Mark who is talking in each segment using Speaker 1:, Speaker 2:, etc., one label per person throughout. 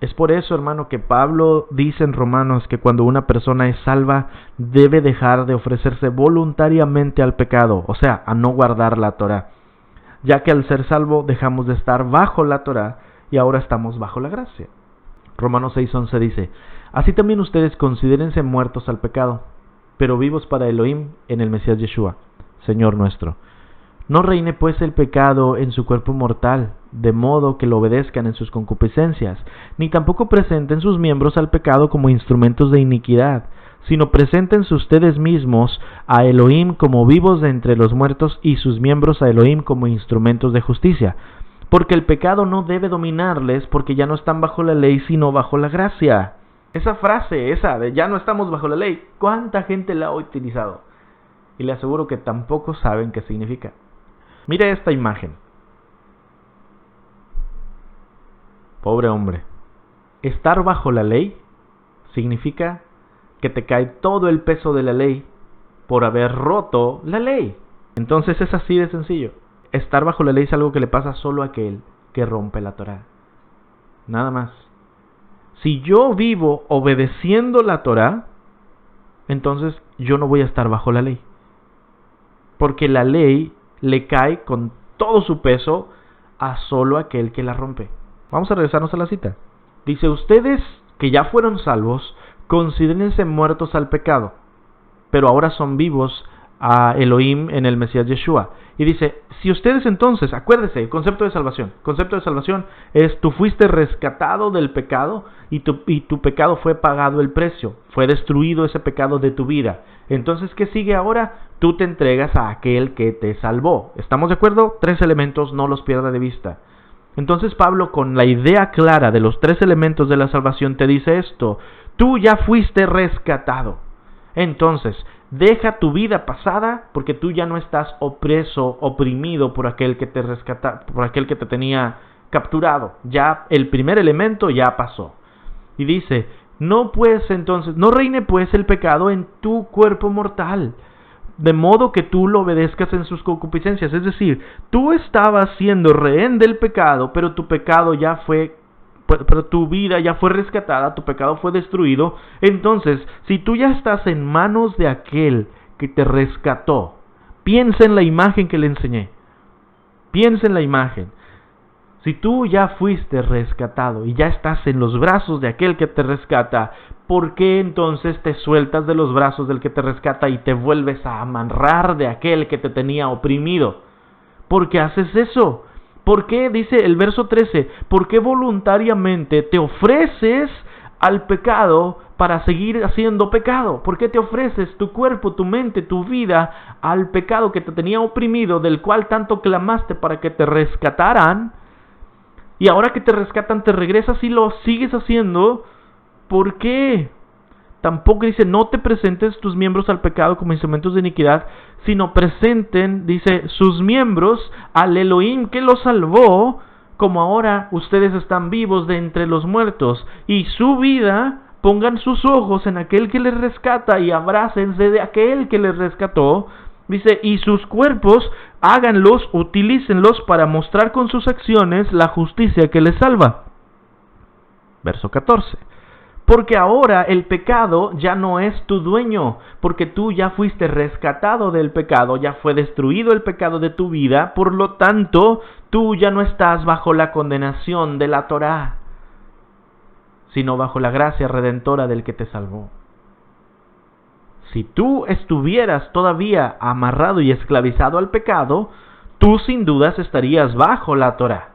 Speaker 1: Es por eso, hermano, que Pablo dice en Romanos que cuando una persona es salva, debe dejar de ofrecerse voluntariamente al pecado, o sea, a no guardar la Torá, ya que al ser salvo dejamos de estar bajo la Torá y ahora estamos bajo la gracia. Romanos 6:11 dice: así también ustedes considérense muertos al pecado, pero vivos para Elohim en el Mesías Yeshua, Señor nuestro. No reine pues el pecado en su cuerpo mortal, de modo que lo obedezcan en sus concupiscencias, ni tampoco presenten sus miembros al pecado como instrumentos de iniquidad, sino preséntense ustedes mismos a Elohim como vivos de entre los muertos y sus miembros a Elohim como instrumentos de justicia. Porque el pecado no debe dominarles, porque ya no están bajo la ley, sino bajo la gracia. Esa frase, esa de ya no estamos bajo la ley, ¿cuánta gente la ha utilizado? Y le aseguro que tampoco saben qué significa. Mira esta imagen. Pobre hombre. Estar bajo la ley significa que te cae todo el peso de la ley por haber roto la ley. Entonces es así de sencillo. Estar bajo la ley es algo que le pasa solo a aquel que rompe la Torá. Nada más. Si yo vivo obedeciendo la Torá, entonces yo no voy a estar bajo la ley. Porque la ley le cae con todo su peso a solo aquel que la rompe. Vamos a regresarnos a la cita. Dice: ustedes que ya fueron salvos, considérense muertos al pecado, pero ahora son vivos a Elohim en el Mesías Yeshua. Y dice, si ustedes entonces, acuérdese, el concepto de salvación. El concepto de salvación es: tú fuiste rescatado del pecado y tu pecado fue pagado el precio. Fue destruido ese pecado de tu vida. Entonces, ¿qué sigue ahora? Tú te entregas a aquel que te salvó. ¿Estamos de acuerdo? 3 elementos, no los pierda de vista. Entonces Pablo, con la idea clara de los 3 elementos de la salvación, te dice esto: tú ya fuiste rescatado. Entonces, deja tu vida pasada, porque tú ya no estás opreso, oprimido por aquel que te rescata, por aquel que te tenía capturado. Ya el primer elemento ya pasó. Y dice: no reine pues el pecado en tu cuerpo mortal, de modo que tú lo obedezcas en sus concupiscencias. Es decir, tú estabas siendo rehén del pecado, pero tu vida ya fue rescatada, tu pecado fue destruido. Entonces, si tú ya estás en manos de aquel que te rescató, piensa en la imagen que le enseñé. Piensa en la imagen. Si tú ya fuiste rescatado y ya estás en los brazos de aquel que te rescata, ¿por qué entonces te sueltas de los brazos del que te rescata y te vuelves a amarrar de aquel que te tenía oprimido? ¿Por qué haces eso? ¿Por qué, dice el verso 13, por qué voluntariamente te ofreces al pecado para seguir haciendo pecado? ¿Por qué te ofreces tu cuerpo, tu mente, tu vida al pecado que te tenía oprimido, del cual tanto clamaste para que te rescataran? Y ahora que te rescatan, te regresas y lo sigues haciendo. ¿Por qué? Tampoco dice: no te presentes tus miembros al pecado como instrumentos de iniquidad, sino presenten, dice, sus miembros al Elohim que los salvó, como ahora ustedes están vivos de entre los muertos, y su vida, pongan sus ojos en aquel que les rescata y abrácense de aquel que les rescató. Dice: y sus cuerpos, háganlos, utilícenlos para mostrar con sus acciones la justicia que les salva. Verso 14. Porque ahora el pecado ya no es tu dueño, porque tú ya fuiste rescatado del pecado, ya fue destruido el pecado de tu vida, por lo tanto, tú ya no estás bajo la condenación de la Torá, sino bajo la gracia redentora del que te salvó. Si tú estuvieras todavía amarrado y esclavizado al pecado, tú sin dudas estarías bajo la Torá.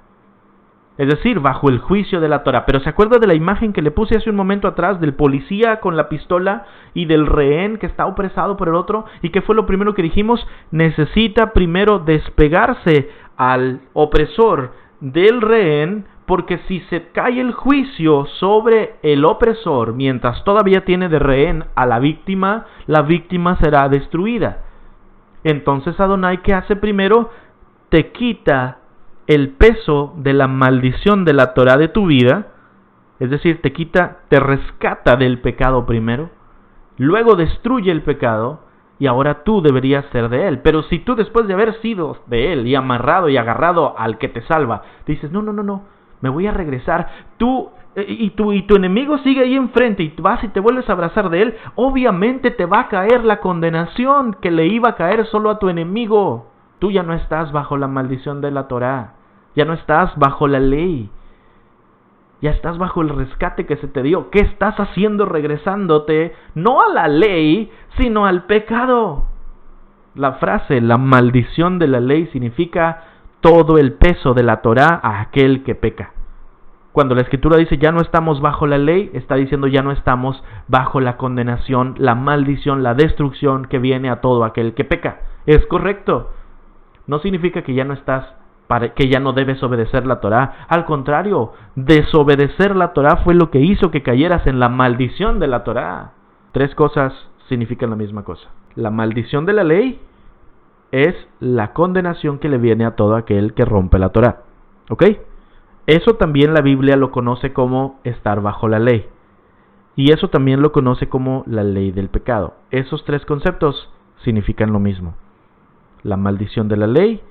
Speaker 1: Es decir, bajo el juicio de la Torá. Pero ¿se acuerda de la imagen que le puse hace un momento atrás del policía con la pistola y del rehén que está opresado por el otro? ¿Y qué fue lo primero que dijimos? Necesita primero despegarse al opresor del rehén, porque si se cae el juicio sobre el opresor mientras todavía tiene de rehén a la víctima será destruida. Entonces Adonai, ¿qué hace primero? Te quita el peso de la maldición de la Torá de tu vida, es decir, te rescata del pecado primero, luego destruye el pecado y ahora tú deberías ser de él. Pero si tú, después de haber sido de él y amarrado y agarrado al que te salva, dices: no, me voy a regresar, tú y tu enemigo sigue ahí enfrente y vas y te vuelves a abrazar de él, obviamente te va a caer la condenación que le iba a caer solo a tu enemigo. Tú ya no estás bajo la maldición de la Torá, ya no estás bajo la ley, ya estás bajo el rescate que se te dio. ¿Qué estás haciendo regresándote no a la ley, sino al pecado? La frase, la maldición de la ley, significa todo el peso de la Torá a aquel que peca. Cuando la Escritura dice ya no estamos bajo la ley, está diciendo ya no estamos bajo la condenación, la maldición, la destrucción que viene a todo aquel que peca. Es correcto. No significa que ya no estás, que ya no debes obedecer la Torá. Al contrario, desobedecer la Torá fue lo que hizo que cayeras en la maldición de la Torá. 3 cosas significan la misma cosa. La maldición de la ley es la condenación que le viene a todo aquel que rompe la Torá. ¿Ok? Eso también la Biblia lo conoce como estar bajo la ley. Y eso también lo conoce como la ley del pecado. Esos 3 conceptos significan lo mismo. La maldición de la ley,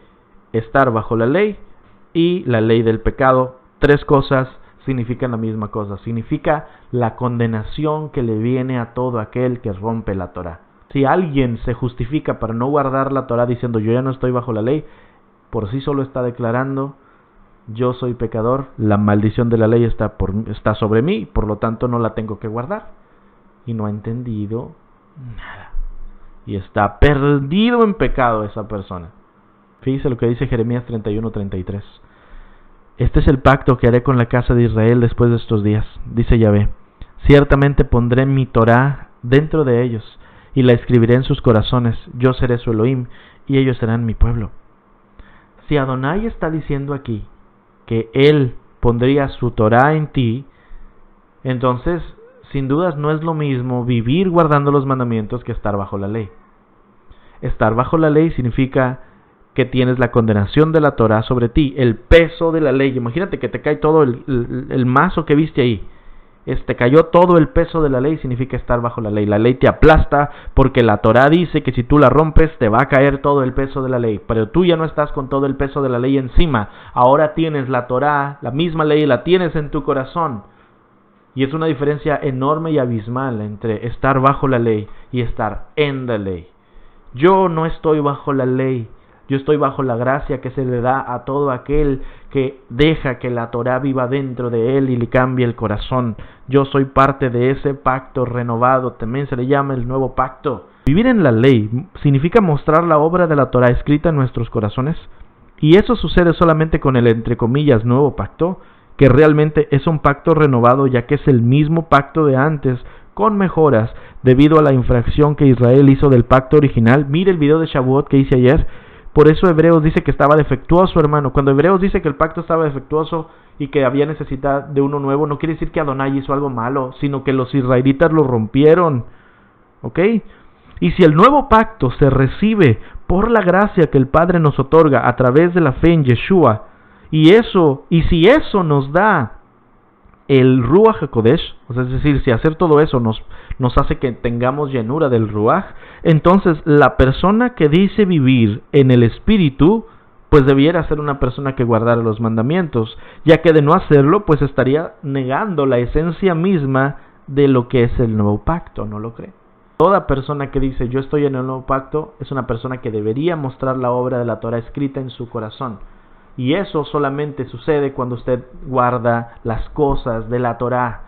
Speaker 1: estar bajo la ley y la ley del pecado. 3 cosas significan la misma cosa. Significa la condenación que le viene a todo aquel que rompe la Torá. Si alguien se justifica para no guardar la Torá diciendo yo ya no estoy bajo la ley, por sí solo está declarando yo soy pecador, la maldición de la ley está sobre mí, por lo tanto no la tengo que guardar. Y no ha entendido nada. Y está perdido en pecado esa persona. Fíjese lo que dice Jeremías 31:33. Este es el pacto que haré con la casa de Israel después de estos días, dice Yahvé. Ciertamente pondré mi Torá dentro de ellos y la escribiré en sus corazones. Yo seré su Elohim y ellos serán mi pueblo. Si Adonai está diciendo aquí que Él pondría su Torá en ti, entonces, sin dudas, no es lo mismo vivir guardando los mandamientos que estar bajo la ley. Estar bajo la ley significa que tienes la condenación de la Torá sobre ti, el peso de la ley. Imagínate que te cae todo el mazo que viste ahí. Te cayó todo el peso de la ley, significa estar bajo la ley. La ley te aplasta porque la Torá dice que si tú la rompes te va a caer todo el peso de la ley. Pero tú ya no estás con todo el peso de la ley encima. Ahora tienes la Torá, la misma ley, la tienes en tu corazón. Y es una diferencia enorme y abismal entre estar bajo la ley y estar en la ley. Yo no estoy bajo la ley. Yo estoy bajo la gracia que se le da a todo aquel que deja que la Torá viva dentro de él y le cambie el corazón. Yo soy parte de ese pacto renovado, también se le llama el nuevo pacto. Vivir en la ley significa mostrar la obra de la Torá escrita en nuestros corazones. Y eso sucede solamente con el, entre comillas, nuevo pacto, que realmente es un pacto renovado ya que es el mismo pacto de antes, con mejoras, debido a la infracción que Israel hizo del pacto original. Mire el video de Shavuot que hice ayer. Por eso Hebreos dice que estaba defectuoso, hermano. Cuando Hebreos dice que el pacto estaba defectuoso y que había necesidad de uno nuevo, no quiere decir que Adonai hizo algo malo, sino que los israelitas lo rompieron. ¿Ok? Y si el nuevo pacto se recibe por la gracia que el Padre nos otorga a través de la fe en Yeshua, y si eso nos da el Ruach HaKodesh, o sea, es decir, si hacer todo eso nos hace que tengamos llenura del Ruach, entonces la persona que dice vivir en el Espíritu, pues debiera ser una persona que guardara los mandamientos, ya que de no hacerlo, pues estaría negando la esencia misma de lo que es el nuevo pacto, ¿no lo cree? Toda persona que dice yo estoy en el nuevo pacto es una persona que debería mostrar la obra de la Torah escrita en su corazón. Y eso solamente sucede cuando usted guarda las cosas de la Torá.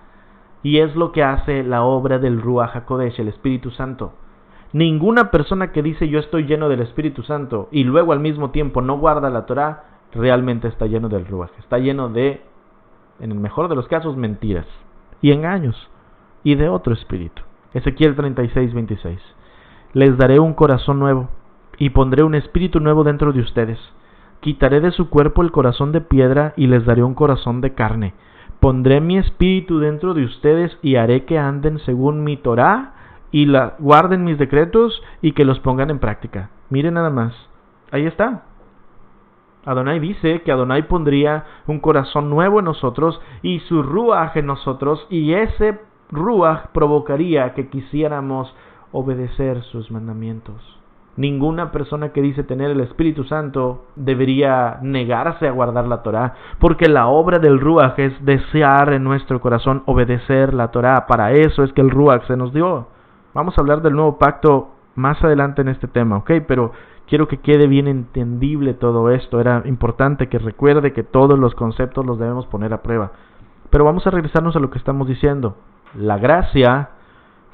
Speaker 1: Y es lo que hace la obra del Ruach HaKodesh, el Espíritu Santo. Ninguna persona que dice yo estoy lleno del Espíritu Santo y luego al mismo tiempo no guarda la Torá, realmente está lleno del Ruach. Está lleno de, en el mejor de los casos, mentiras y engaños y de otro espíritu. Ezequiel 36:26. Les daré un corazón nuevo y pondré un espíritu nuevo dentro de ustedes. Quitaré de su cuerpo el corazón de piedra y les daré un corazón de carne. Pondré mi espíritu dentro de ustedes y haré que anden según mi Torá y guarden mis decretos y que los pongan en práctica. Miren nada más. Ahí está. Adonai dice que Adonai pondría un corazón nuevo en nosotros y su Ruach en nosotros, y ese Ruach provocaría que quisiéramos obedecer sus mandamientos. Ninguna persona que dice tener el Espíritu Santo debería negarse a guardar la Torá, porque la obra del Ruach es desear en nuestro corazón obedecer la Torá. Para eso es que el Ruach se nos dio. Vamos a hablar del nuevo pacto más adelante en este tema, ¿ok? Pero quiero que quede bien entendible todo esto. Era importante que recuerde que todos los conceptos los debemos poner a prueba. Pero vamos a regresarnos a lo que estamos diciendo. La gracia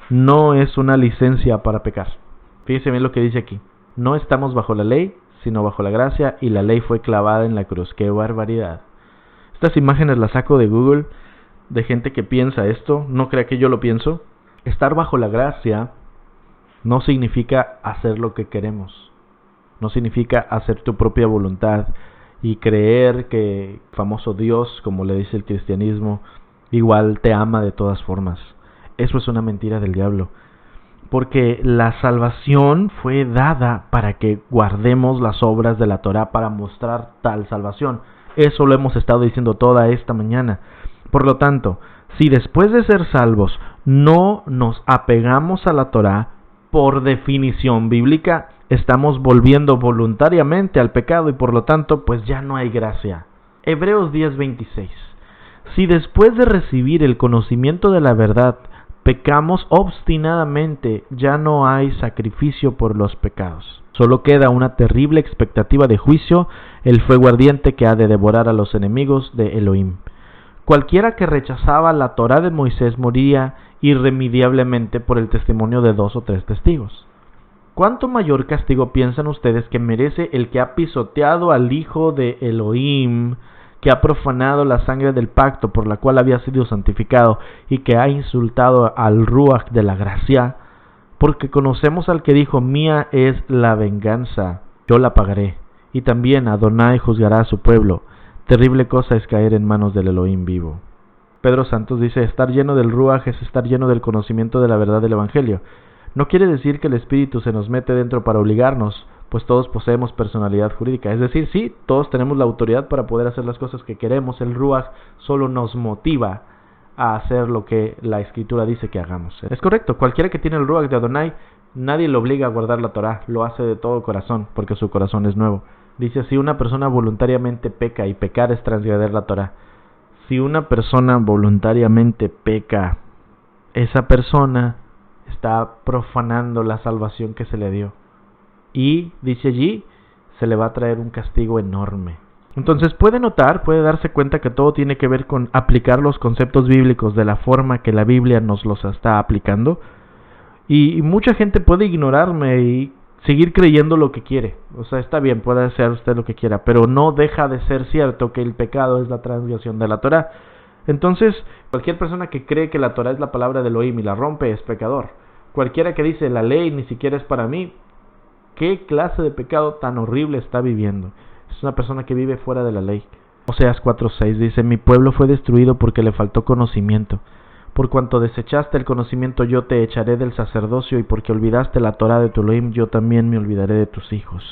Speaker 1: no es una licencia para pecar. Fíjese bien lo que dice aquí. No estamos bajo la ley, sino bajo la gracia, y la ley fue clavada en la cruz. ¡Qué barbaridad! Estas imágenes las saco de Google, de gente que piensa esto. No crea que yo lo pienso. Estar bajo la gracia no significa hacer lo que queremos. No significa hacer tu propia voluntad y creer que el famoso Dios, como le dice el cristianismo, igual te ama de todas formas. Eso es una mentira del diablo. Porque la salvación fue dada para que guardemos las obras de la Torá para mostrar tal salvación. Eso lo hemos estado diciendo toda esta mañana. Por lo tanto, si después de ser salvos no nos apegamos a la Torá, por definición bíblica, estamos volviendo voluntariamente al pecado y por lo tanto, pues ya no hay gracia. Hebreos 10:26. Si después de recibir el conocimiento de la verdad, pecamos obstinadamente, ya no hay sacrificio por los pecados. Solo queda una terrible expectativa de juicio, el fuego ardiente que ha de devorar a los enemigos de Elohim. Cualquiera que rechazaba la Torá de Moisés moría irremediablemente por el testimonio de 2 o 3 testigos. ¿Cuánto mayor castigo piensan ustedes que merece el que ha pisoteado al Hijo de Elohim, que ha profanado la sangre del pacto por la cual había sido santificado y que ha insultado al Ruach de la gracia? Porque conocemos al que dijo: mía es la venganza, yo la pagaré. Y también Adonai juzgará a su pueblo. Terrible cosa es caer en manos del Elohim vivo. Pedro Santos dice: estar lleno del Ruach es estar lleno del conocimiento de la verdad del Evangelio. No quiere decir que el Espíritu se nos mete dentro para obligarnos, pues todos poseemos personalidad jurídica. Es decir, sí, todos tenemos la autoridad para poder hacer las cosas que queremos. El Ruach solo nos motiva a hacer lo que la Escritura dice que hagamos. Es correcto, cualquiera que tiene el Ruach de Adonai, nadie lo obliga a guardar la Torá, lo hace de todo corazón, porque su corazón es nuevo. Dice: si una persona voluntariamente peca, y pecar es transgredir la Torá. Si una persona voluntariamente peca, esa persona está profanando la salvación que se le dio. Y, dice allí, se le va a traer un castigo enorme. Entonces puede darse cuenta que todo tiene que ver con aplicar los conceptos bíblicos de la forma que la Biblia nos los está aplicando. Y mucha gente puede ignorarme y seguir creyendo lo que quiere. O sea, está bien, puede hacer usted lo que quiera, pero no deja de ser cierto que el pecado es la transgresión de la Torá. Entonces, cualquier persona que cree que la Torá es la palabra de Elohim y la rompe es pecador. Cualquiera que dice: la ley ni siquiera es para mí, ¿qué clase de pecado tan horrible está viviendo? Es una persona que vive fuera de la ley. Oseas 4:6 dice: mi pueblo fue destruido porque le faltó conocimiento. Por cuanto desechaste el conocimiento, yo te echaré del sacerdocio, y porque olvidaste la Torá de tu Elohim, yo también me olvidaré de tus hijos.